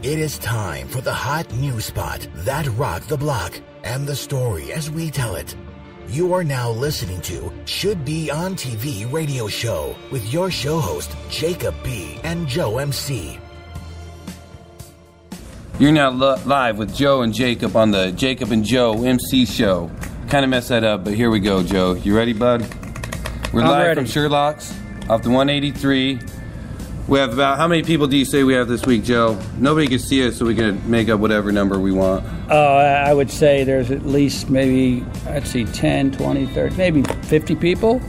It is time for the hot news spot that rocked the block and the story as we tell it. You are now listening to Should Be on TV radio show with your show host, Jacob B. and Joe MC. You're now live with Joe and Jacob on the Jacob and Joe MC show. Kind of messed that up, but here we go, Joe. You ready, bud? We're live ready. from Sherlock's off the 183. We have about, how many people do you say we have this week, Joe? Nobody can see us, so we can make up whatever number we want. I would say there's at least maybe, 10, 20, 30, maybe 50 people.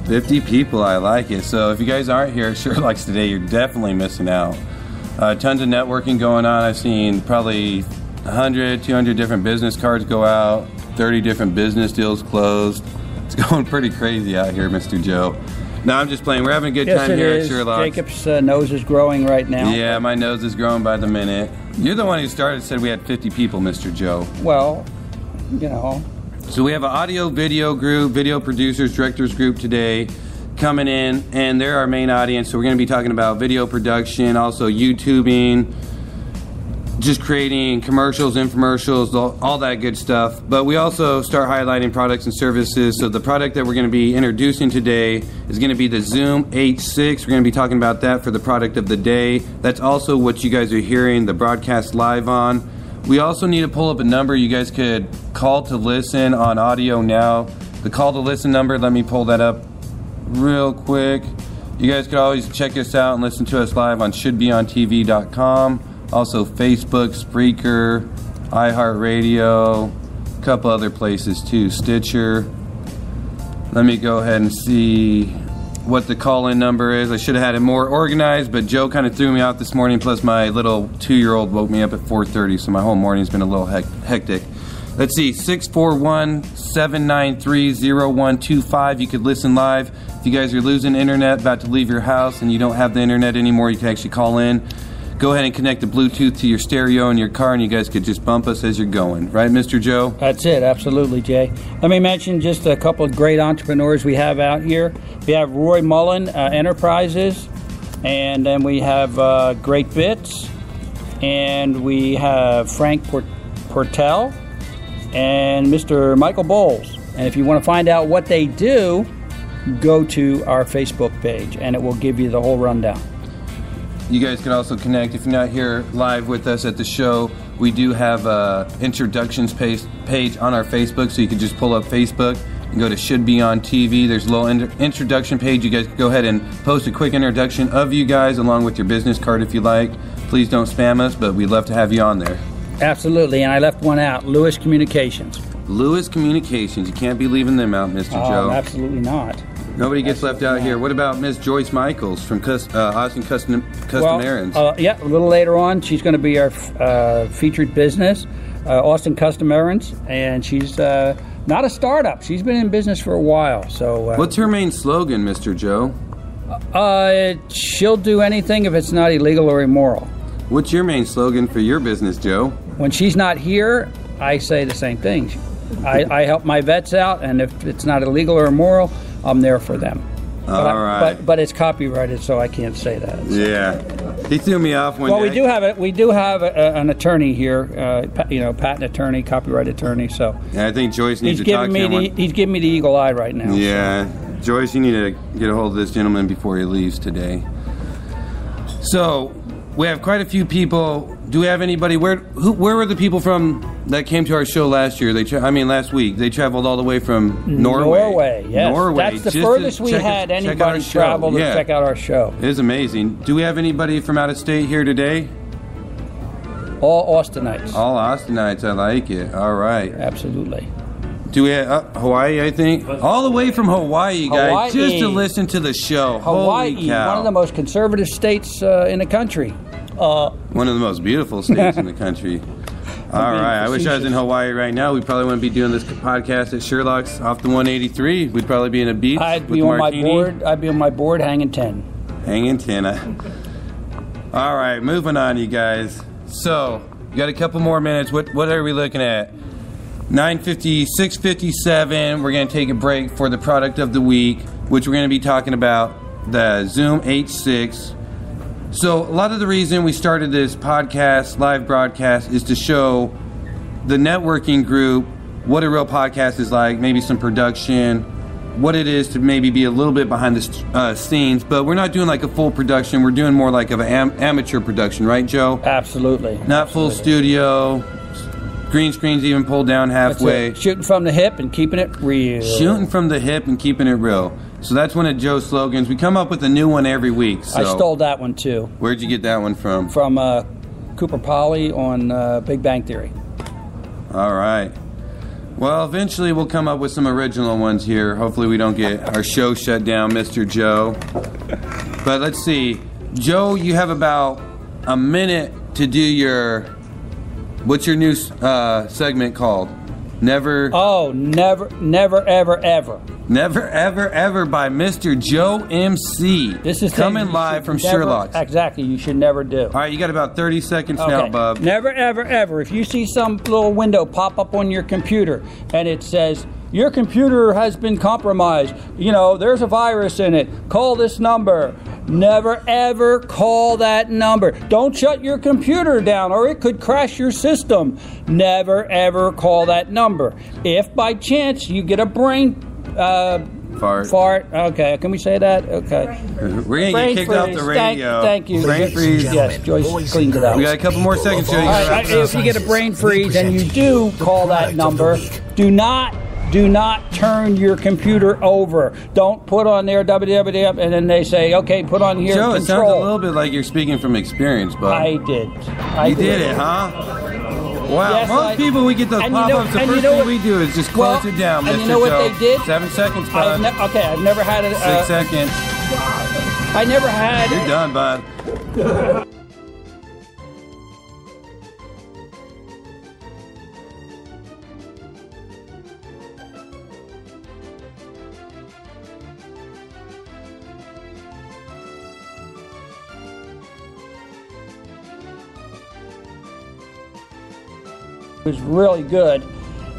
50 people, I like it. So if you guys aren't here at Sherlock's today, you're definitely missing out. Tons of networking going on. I've seen probably 100, 200 different business cards go out, 30 different business deals closed. It's going pretty crazy out here, Mr. Joe. No, I'm just playing. We're having a good time here at Sherlock's. Jacob's nose is growing right now. Yeah, my nose is growing by the minute. You're the one who said we had 50 people, Mr. Joe. Well, you know. So we have an audio video group, video producers, directors group today coming in, and they're our main audience. So we're going to be talking about video production, also YouTubing, just creating commercials, infomercials, all that good stuff. But we also start highlighting products and services. So the product that we're going to be introducing today is going to be the Zoom H6. We're going to be talking about that for the product of the day. That's also what you guys are hearing the broadcast live on. We also need to pull up a number you guys could call to listen on audio now. The call to listen number, let me pull that up real quick. You guys could always check us out and listen to us live on shouldbeontv.com. Also Facebook, Spreaker, iHeartRadio, a couple other places too, Stitcher. Let me go ahead and see what the call-in number is. I should have had it more organized, but Joe kind of threw me out this morning, plus my little 2-year-old woke me up at 4:30, so my whole morning's been a little hectic. Let's see, 641-793-0125. You could listen live. If you guys are losing internet, about to leave your house, and you don't have the internet anymore, you can actually call in. Go ahead and connect the Bluetooth to your stereo in your car, and you guys could just bump us as you're going. Right, Mr. Joe? That's it, absolutely, Jay. Let me mention just a couple of great entrepreneurs we have out here. We have Roy Mullen Enterprises, and then we have Great Bits, and we have Frank Portel, and Mr. Michael Bowles. And if you want to find out what they do, go to our Facebook page, and it will give you the whole rundown. You guys can also connect. If you're not here live with us at the show, we do have a introductions page on our Facebook, so you can just pull up Facebook and go to Should Be on TV. There's a little introduction page. You guys can go ahead and post a quick introduction of you guys along with your business card if you like. Please don't spam us, but we'd love to have you on there. Absolutely, and I left one out, Lewis Communications. Lewis Communications. You can't be leaving them out, Mr. Joe. Absolutely not. Nobody gets left out here. What about Miss Joyce Michaels from Austin Custom Errands? Yeah, a little later on, she's going to be our featured business, Austin Custom Errands, and she's not a startup. She's been in business for a while. So, what's her main slogan, Mr. Joe? She'll do anything if it's not illegal or immoral. What's your main slogan for your business, Joe? When she's not here, I say the same thing. I help my vets out, and if it's not illegal or immoral, I'm there for them. All right. But it's copyrighted, so I can't say that. So. Yeah, he threw me off one day. Well, we do have an attorney here, patent attorney, copyright attorney. So yeah, I think Joyce needs to talk to him. He's giving me the eagle eye right now. Yeah, so. Joyce, you need to get a hold of this gentleman before he leaves today. So we have quite a few people. Do we have anybody? Where were the people from that came to our show last year? Last week. They traveled all the way from Norway. Norway, yes. Norway. That's the furthest we had anybody travel to check out our show. It is amazing. Do we have anybody from out of state here today? All Austinites. All Austinites. I like it. All right. Absolutely. Do we have Hawaii, I think? All the way from Hawaii, guys, just to listen to the show. Hawaii, Holy cow. One of the most conservative states in the country. One of the most beautiful states in the country. All right. I wish I was in Hawaii right now. We probably wouldn't be doing this podcast at Sherlock's off the 183. We'd probably be in a beach I'd with be on martini. my board. I'd be on my board hanging 10. Hanging 10. All right. Moving on, you guys. So, you got a couple more minutes. What are we looking at? 9:50, 6:57. We're going to take a break for the product of the week, which we're going to be talking about the Zoom H6. So a lot of the reason we started this podcast, live broadcast, is to show the networking group what a real podcast is like, maybe some production, what it is to maybe be a little bit behind the scenes. But we're not doing like a full production. We're doing more like of an amateur production, right, Joe? Absolutely. Not full studio. Green screens even pulled down halfway. Shooting from the hip and keeping it real. Shooting from the hip and keeping it real. So that's one of Joe's slogans. We come up with a new one every week. So. I stole that one too. Where'd you get that one from? From Cooper Poly on Big Bang Theory. All right. Well, eventually we'll come up with some original ones here. Hopefully we don't get our show shut down, Mr. Joe. But let's see. Joe, you have about a minute to do your... What's your new segment called? Never... Oh, never, ever, ever. Never, ever, ever by Mr. Joe MC. This is coming live from Sherlock's. Exactly, you should never do. All right, you got about 30 seconds now, bub. Never, ever, ever. If you see some little window pop up on your computer and it says, your computer has been compromised, you know, there's a virus in it, call this number. Never, ever call that number. Don't shut your computer down or it could crash your system. Never, ever call that number. If by chance you get a brain... Fart. Okay, can we say that? Okay. We're going to get kicked off the radio. Thank you. Brain freeze. Yes, Joyce cleaned it out. We got a couple more seconds. All right, if you get a brain freeze and you do call that number, do not turn your computer over. Don't put on there www and then they say, okay, put on here Joe, control. It sounds a little bit like you're speaking from experience, bud. I did. You did it, huh? Wow, yes, most people, we get those pop-ups, the first thing we do is just close it down, Mr. And you know what Joe. they did? 7 seconds, bud. I've never had a... 6 seconds. I never had... You're done, bud. Was really good,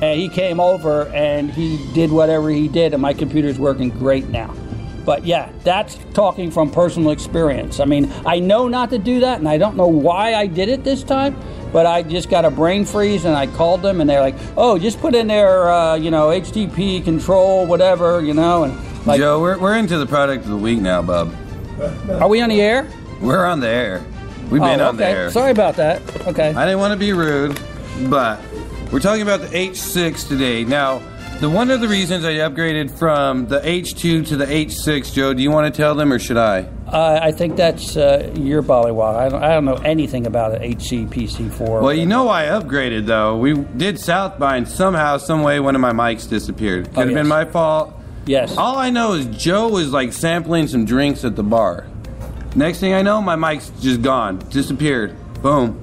and he came over and he did whatever he did, and my computer's working great now. But yeah, that's talking from personal experience. I mean, I know not to do that, and I don't know why I did it this time, but I just got a brain freeze, and I called them, and they're like, oh, just put in there, HTTP control, whatever, and like... Joe, we're into the product of the week now, bub. Are we on the air? We're on the air. We've been on the air. Sorry about that. Okay. I didn't want to be rude. But we're talking about the H6 today. Now, one of the reasons I upgraded from the H2 to the H6, Joe, do you want to tell them or should I? I think that's your bollywog. I don't know anything about an HCPC4. Well, you know I upgraded, though. We did South by and somehow, some way, one of my mics disappeared. Could have been my fault. Yes. All I know is Joe was like sampling some drinks at the bar. Next thing I know, my mic's just gone. Disappeared. Boom.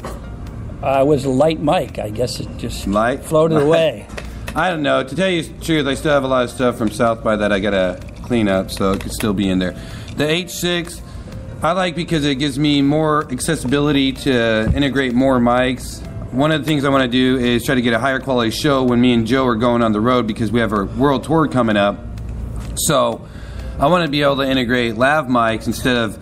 It was a light mic. I guess it just floated away. I don't know. To tell you the truth, I still have a lot of stuff from South by that I got to clean up, so it could still be in there. The H6, I like because it gives me more accessibility to integrate more mics. One of the things I want to do is try to get a higher quality show when me and Joe are going on the road because we have our world tour coming up. So I want to be able to integrate lav mics instead of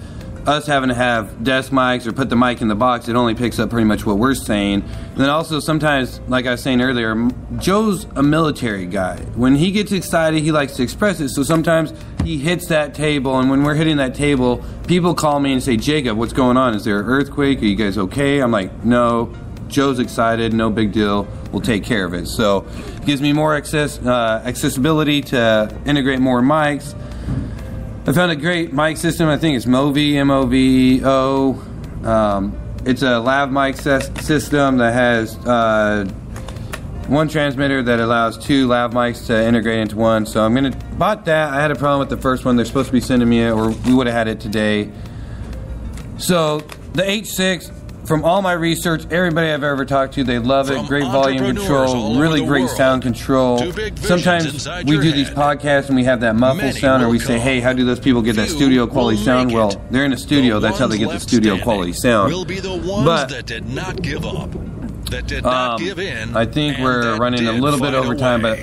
us having to have desk mics or put the mic in the box. It only picks up pretty much what we're saying. And then also sometimes, like I was saying earlier, Joe's a military guy. When he gets excited, he likes to express it. So sometimes he hits that table, and when we're hitting that table, people call me and say, Jacob, what's going on? Is there an earthquake? Are you guys okay? I'm like, no. Joe's excited, no big deal. We'll take care of it. So it gives me more accessibility to integrate more mics. I found a great mic system. I think it's Movo, M-O-V-O. It's a lav mic system that has one transmitter that allows 2 lav mics to integrate into one. So I'm going to bought that. I had a problem with the first one. They're supposed to be sending me it, or we would have had it today. So the H6, from all my research, everybody I've ever talked to, they love it. Great volume control, really great sound control. Sometimes we do these podcasts and we have that muffled sound, or we say, hey, how do those people get that studio quality sound? Well, they're in a studio. That's how they get the studio quality sound. But that did not give up, that did not give in. I think we're running a little bit over time, but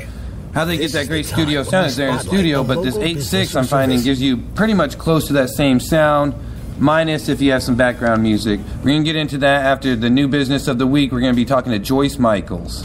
how they get that great studio sound is they're in a studio, but this H6 I'm finding gives you pretty much close to that same sound. minus if you have some background music. We're going to get into that after the new business of the week. We're going to be talking to Joyce Michaels.